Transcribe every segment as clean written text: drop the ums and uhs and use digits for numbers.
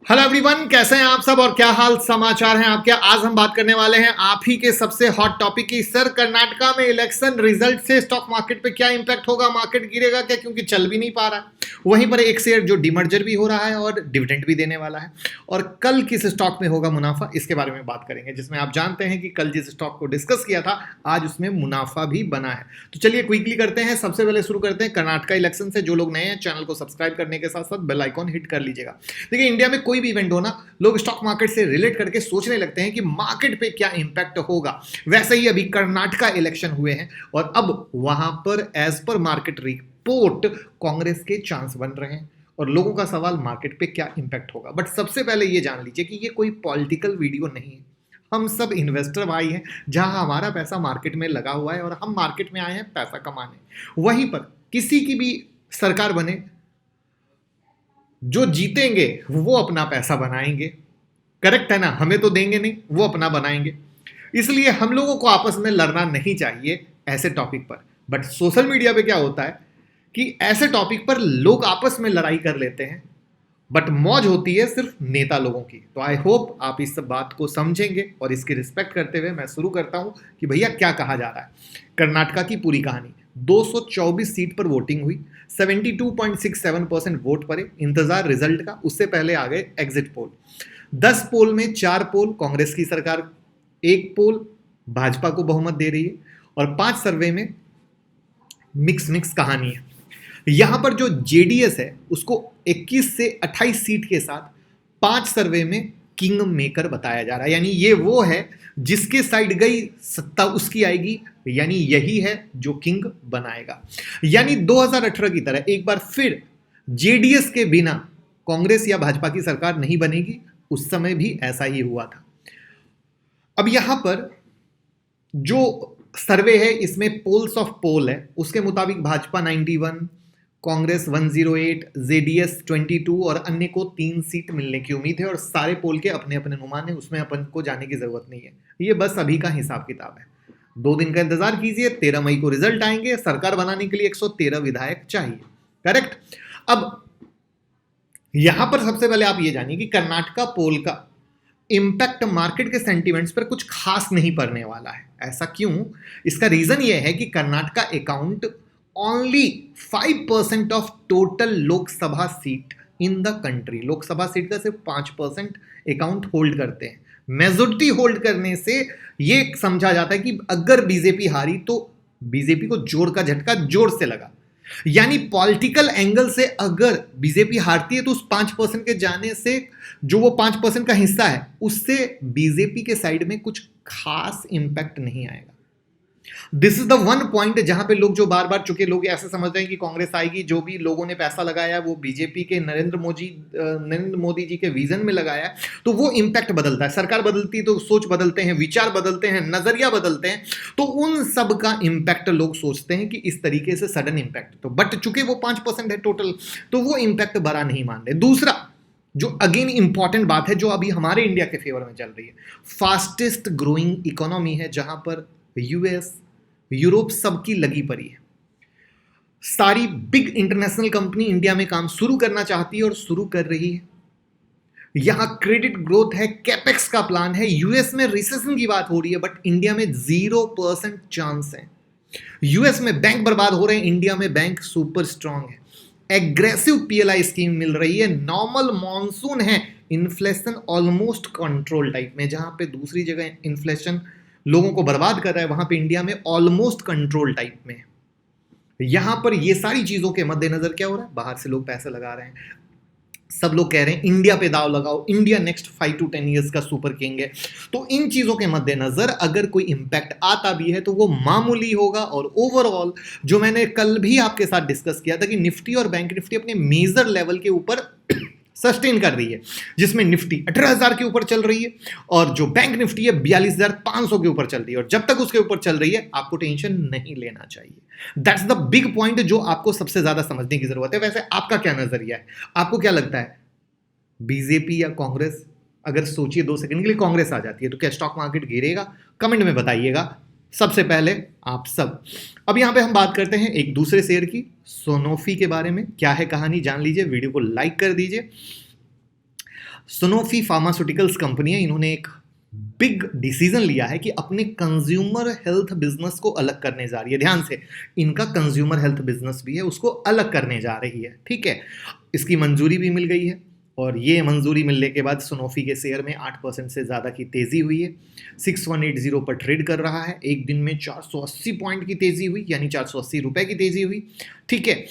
Hello everyone, कैसे हैं आप सब और क्या हाल समाचार हैं आपके। आज हम बात करने वाले हैं आप ही के सबसे हॉट टॉपिक की। सर, कर्नाटका में इलेक्शन रिजल्ट से स्टॉक मार्केट पे क्या इंपैक्ट होगा, मार्केट गिरेगा क्या, क्योंकि चल भी नहीं पा रहा है। वहीं पर एक शेयर जो डिमर्जर भी हो रहा है और डिविडेंड भी देने वाला है। और कल किस स्टॉक में होगा मुनाफा, इसके बारे में बात करेंगे, जिसमें आप जानते हैं कि कल जिस स्टॉक को डिस्कस किया था आज उसमें मुनाफा भी बना है। तो चलिए क्विकली करते हैं। सबसे पहले शुरू करते हैं कर्नाटका इलेक्शन से। जो लोग नए हैं चैनल को सब्सक्राइब करने के साथ साथ बेल आइकॉन हिट कर लीजिएगा। देखिए, इंडिया में कोई भी इवेंट हो ना, लोग स्टॉक मार्केट से रिलेट करके सोचने लगते हैं कि मार्केट पे क्या इंपैक्ट होगा। वैसे ही अभी कर्नाटका इलेक्शन हुए हैं और अब वहां पर as per market report Congress के चांस बन रहे हैं और लोगों का सवाल मार्केट पे क्या इंपैक्ट होगा। बट सबसे पहले ये जान लीजिए कि ये कोई पॉलिटिकल वीडियो नहीं है। हम सब इन्वेस्टर भाई हैं, जहां हमारा पैसा मार्केट में लगा हुआ है और हम मार्केट में आए हैं पैसा कमाने। वहीं पर किसी की भी सरकार बने, जो जीतेंगे वो अपना पैसा बनाएंगे। करेक्ट है ना, हमें तो देंगे नहीं, वो अपना बनाएंगे। इसलिए हम लोगों को आपस में लड़ना नहीं चाहिए ऐसे टॉपिक पर। बट सोशल मीडिया पे क्या होता है कि ऐसे टॉपिक पर लोग आपस में लड़ाई कर लेते हैं, बट मौज होती है सिर्फ नेता लोगों की। तो आई होप आप इस सब बात को समझेंगे और इसकी रिस्पेक्ट करते हुए मैं शुरू करता हूं कि भैया क्या कहा जा रहा है। कर्नाटका की पूरी कहानी। 224 सीट पर वोटिंग हुई, 72.67% वोट पड़े। इंतजार रिजल्ट का, उससे पहले आ गए एग्जिट पोल। 10 पोल में 4 पोल कांग्रेस की सरकार, 1 पोल भाजपा को बहुमत दे रही है और 5 सर्वे में मिक्स कहानी है। यहां पर जो जेडीएस है उसको 21 से 28 सीट के साथ 5 सर्वे में किंग मेकर बताया जा रहा है। यानी ये वो है जिसके साइड गई सत्ता उसकी आएगी, यानी यही है जो किंग बनाएगा। यानी 2018 की तरह एक बार फिर जेडीएस के बिना कांग्रेस या भाजपा की सरकार नहीं बनेगी। उस समय भी ऐसा ही हुआ था। अब यहां पर जो सर्वे है इसमें पोल्स ऑफ पोल है, उसके मुताबिक भाजपा 91, कांग्रेस 108, जेडीएस 22 और अन्य को 3 सीट मिलने की उम्मीद है। और सारे पोल के अपने अपने अनुमान है, उसमें अपन को जाने की जरूरत नहीं है। ये बस अभी का हिसाब किताब है। 2 दिन का इंतजार कीजिए, 13 मई को रिजल्ट आएंगे। सरकार बनाने के लिए 113 विधायक चाहिए। करेक्ट। अब यहां पर सबसे पहले आप ये जानिए कि कर्नाटका पोल का इंपैक्ट मार्केट के सेंटिमेंट्स पर कुछ खास नहीं पड़ने वाला है। ऐसा क्यों? इसका रीजन यह है कि Karnataka account only 5% of total Lok Sabha seat in the country. Lok Sabha seat का सिर्फ 5% अकाउंट होल्ड करते हैं। मेजोरिटी होल्ड करने से यह समझा जाता है कि अगर बीजेपी हारी तो बीजेपी को जोर का झटका जोर से लगा। यानी पॉलिटिकल एंगल से अगर बीजेपी हारती है तो उस 5% के जाने से जो वो 5% का हिस्सा है उससे बीजेपी के साइड में कुछ खास इंपैक्ट नहीं आएगा। This is the one point जहां पे लोग जो बार बार चुके लोग ऐसे समझ रहे हैं कि कांग्रेस आएगी। जो भी लोगों ने पैसा लगाया वो बीजेपी के नरेंद्र मोदी जी के विजन में लगाया है, तो वो इंपैक्ट बदलता है। सरकार बदलती है तो सोच बदलते हैं, विचार बदलते हैं, नजरिया बदलते हैं। तो उन सब का इंपैक्ट लोग सोचते हैं कि इस तरीके से सडन इंपैक्ट। तो बट चूंकि वो 5% है टोटल, तो वो इंपैक्ट बड़ा नहीं मान रहे। दूसरा जो अगेन इंपॉर्टेंट बात है जो अभी हमारे इंडिया के फेवर में चल रही है, फास्टेस्ट ग्रोइंग इकोनॉमी है, जहां पर यूएस यूरोप सबकी लगी पड़ी है। सारी बिग इंटरनेशनल कंपनी इंडिया में काम शुरू करना चाहती है और शुरू कर रही है। यहां क्रेडिट ग्रोथ है, कैपेक्स का प्लान है। यूएस में रिसेशन की बात हो रही है बट इंडिया में 0% चांस है। यूएस में बैंक बर्बाद हो रहे हैं, इंडिया में बैंक सुपर स्ट्रांग है। एग्रेसिव पीएलआई स्कीम मिल रही है, नॉर्मल मॉनसून है, इन्फ्लेशन ऑलमोस्ट कंट्रोल टाइप में। जहां पे दूसरी जगह इन्फ्लेशन लोगों को बर्बाद कर रहा है, वहां पे इंडिया में ऑलमोस्ट कंट्रोल टाइप में। यहां पर ये सारी चीजों के मद्देनजर क्या हो रहा है, बाहर से लोग पैसे लगा रहे हैं। सब लोग कह रहे हैं इंडिया पे दाव लगाओ, इंडिया नेक्स्ट 5 to 10 ईयर्स का सुपर किंग है। तो इन चीजों के मद्देनजर अगर कोई इंपैक्ट आता भी है तो वो मामूली होगा। और ओवरऑल जो मैंने कल भी आपके साथ डिस्कस किया था कि निफ्टी और बैंक निफ्टी अपने मेजर लेवल के ऊपर सस्टेन कर रही है, जिसमें निफ्टी 18,000 के ऊपर चल रही है और जो बैंक निफ्टी है 42,500 के ऊपर चल रही है। और जब तक उसके ऊपर चल रही है आपको टेंशन नहीं लेना चाहिए। दैट्स द बिग पॉइंट जो आपको सबसे ज्यादा समझने की जरूरत है। वैसे आपका क्या नजरिया है, आपको क्या लगता है, बीजेपी या कांग्रेस? अगर सोचिए 2 सेकंड के लिए, कांग्रेस आ जाती है तो क्या स्टॉक मार्केट गिरेगा? कमेंट में बताइएगा सबसे पहले आप सब। अब यहां पे हम बात करते हैं एक दूसरे शेयर की, सोनोफी के बारे में। क्या है कहानी जान लीजिए, वीडियो को लाइक कर दीजिए। सनोफी फार्मास्यूटिकल्स कंपनी है, इन्होंने एक बिग डिसीजन लिया है कि अपने कंज्यूमर हेल्थ बिजनेस को अलग करने जा रही है। ध्यान से, इनका कंज्यूमर हेल्थ बिजनेस भी है, उसको अलग करने जा रही है। ठीक है, इसकी मंजूरी भी मिल गई है और ये मंजूरी मिलने के बाद सनोफी के शेयर में 8% से ज़्यादा की तेज़ी हुई है। 6180 पर ट्रेड कर रहा है। एक दिन में 480 पॉइंट की तेज़ी हुई, यानी 480 रुपए की तेज़ी हुई। ठीक है,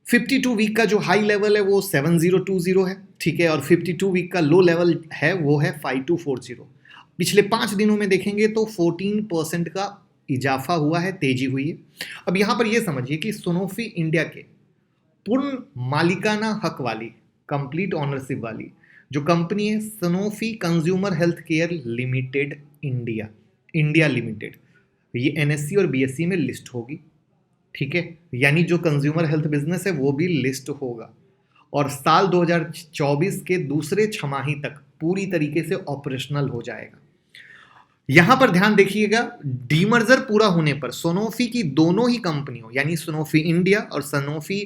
52 वीक का जो हाई लेवल है वो 7020 है। ठीक है, और 52 वीक का लो लेवल है वो है 5240। पिछले 5 दिनों में देखेंगे तो 14% का इजाफा हुआ है, तेजी हुई है। अब यहां पर यह समझिए कि सनोफी इंडिया के पूर्ण मालिकाना हक वाली, कंप्लीट ऑनरशिप वाली जो कंपनी है Sanofi consumer health care limited India limited, ये एनएससी और बीएससी में लिस्ट होगी। ठीक है, यानी जो कंज्यूमर हेल्थ बिजनेस है वो भी लिस्ट होगा और साल 2024 के दूसरे छमाही तक पूरी तरीके से ऑपरेशनल हो जाएगा। यहां पर ध्यान देखिएगा, डीमर्जर पूरा होने पर सनोफी की दोनों ही कंपनियों यानी सनोफी इंडिया और सनोफी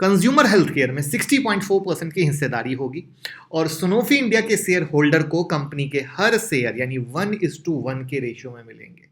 कंज्यूमर हेल्थ केयर में 60.4% की हिस्सेदारी होगी और सनोफी इंडिया के शेयर होल्डर को कंपनी के हर शेयर यानी 1:1 के रेशियो में मिलेंगे।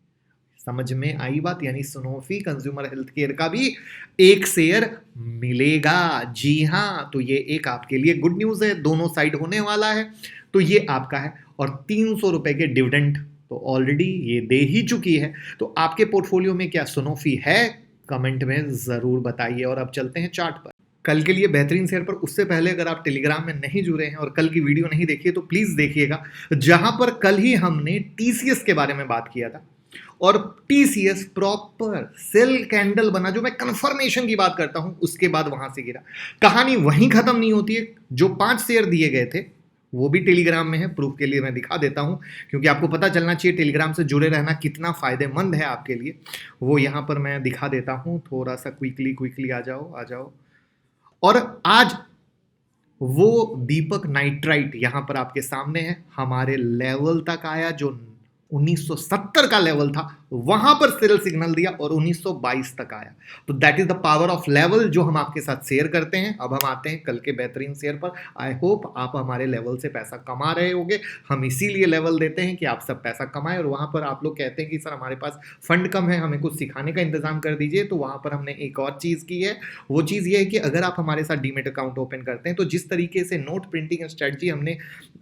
समझ में आई बात? यानी सनोफी कंज्यूमर हेल्थ केयर का भी एक शेयर मिलेगा। जी हाँ, तो ये एक आपके लिए गुड न्यूज है, दोनों साइड होने वाला है, तो ये आपका है। और 300 रुपए के डिविडेंड तो ऑलरेडी ये दे ही चुकी है। तो आपके पोर्टफोलियो में क्या सनोफी है? कमेंट में जरूर बताइए। और अब चलते हैं चार्ट पर, कल के लिए बेहतरीन शेयर पर। उससे पहले अगर आप टेलीग्राम में नहीं जुड़े हैं और कल की वीडियो नहीं देखी है तो प्लीज देखिएगा, जहां पर कल ही हमने टीसीएस के बारे में बात किया था और टीसीएस प्रॉपर सेल कैंडल बना, जो मैं कंफर्मेशन की बात करता हूं, उसके बाद वहां से गिरा। कहानी वहीं खत्म नहीं होती है। जो 5 शेयर दिए गए थे वो भी टेलीग्राम में है, प्रूफ के लिए मैं दिखा देता हूं, क्योंकि आपको पता चलना चाहिए टेलीग्राम से जुड़े रहना कितना फायदेमंद है आपके लिए। वो यहां पर मैं दिखा देता हूं, थोड़ा सा क्विकली आ जाओ। और आज वो दीपक नाइट्राइट यहां पर आपके सामने है, हमारे लेवल तक आया जो 1970 का लेवल था, वहां पर सेल सिग्नल दिया और 1922 तक आया। तो that is the power of level जो हम आपके साथ शेयर करते हैं। अब हम आते हैं कल के बेहतरीन शेयर पर। आई होप आप हमारे लेवल से पैसा कमा रहे होंगे। हम इसीलिए लेवल देते हैं कि आप सब पैसा कमाएं, और वहां पर आप लोग कहते हैं कि सर हमारे पास फंड कम है, हमें कुछ सिखाने का इंतजाम कर दीजिए। तो वहां पर हमने एक और चीज की है, वो चीज ये है कि अगर आप हमारे साथ डीमेट अकाउंट ओपन करते हैं तो जिस तरीके से नोट प्रिंटिंग स्ट्रेटजी हमने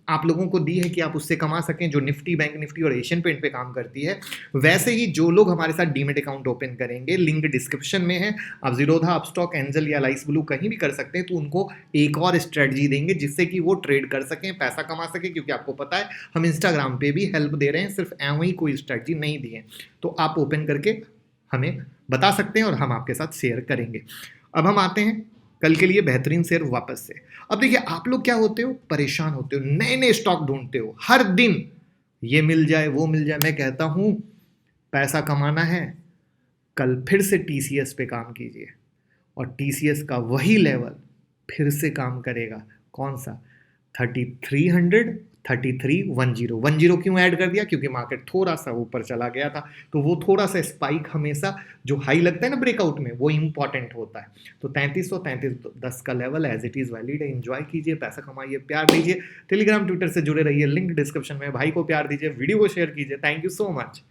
आप लोगों को दी है कि आप उससे कमा सकें, जो निफ्टी, बैंक निफ्टी और एशियन पेंट पे काम करती है, वैसे ही जो लोग हमारे साथ डीमेट अकाउंट ओपन करेंगे, लिंक डिस्क्रिप्शन में है, आप जीरोधा, अपस्टॉक, एंजल या लाइस ब्लू कहीं भी कर सकते हैं, तो उनको एक और स्ट्रेटजी देंगे जिससे कि वो ट्रेड कर सकें, पैसा कमा सकें। क्योंकि आपको पता है हम इंस्टाग्राम पे भी हेल्प दे रहे हैं, सिर्फ एवं ही कोई स्ट्रेटजी नहीं दी है। तो आप ओपन करके हमें बता सकते हैं और हम आपके साथ शेयर करेंगे। अब हम आते हैं कल के लिए बेहतरीन शेयर वापस से। अब देखिए, आप लोग क्या होते हो, परेशान होते हो, नए नए स्टॉक ढूंढते हो, हर दिन ये मिल जाए वो मिल जाए। मैं कहता हूं पैसा कमाना है, कल फिर से टीसीएस पे काम कीजिए और टीसीएस का वही लेवल फिर से काम करेगा। कौन सा? 3300, 3310 क्यों ऐड कर दिया? क्योंकि मार्केट थोड़ा सा ऊपर चला गया था, तो वो थोड़ा सा स्पाइक हमेशा जो हाई लगता है ना ब्रेकआउट में, वो इंपॉर्टेंट होता है। तो 3300, 3310 का level as it is valid है। एंजॉय कीजिए, पैसा कमाइए, प्यार दीजिए। टेलीग्राम, ट्विटर से जुड़े रहिए, लिंक डिस्क्रिप्शन में। भाई को प्यार दीजिए, वीडियो को शेयर कीजिए। Thank you so much.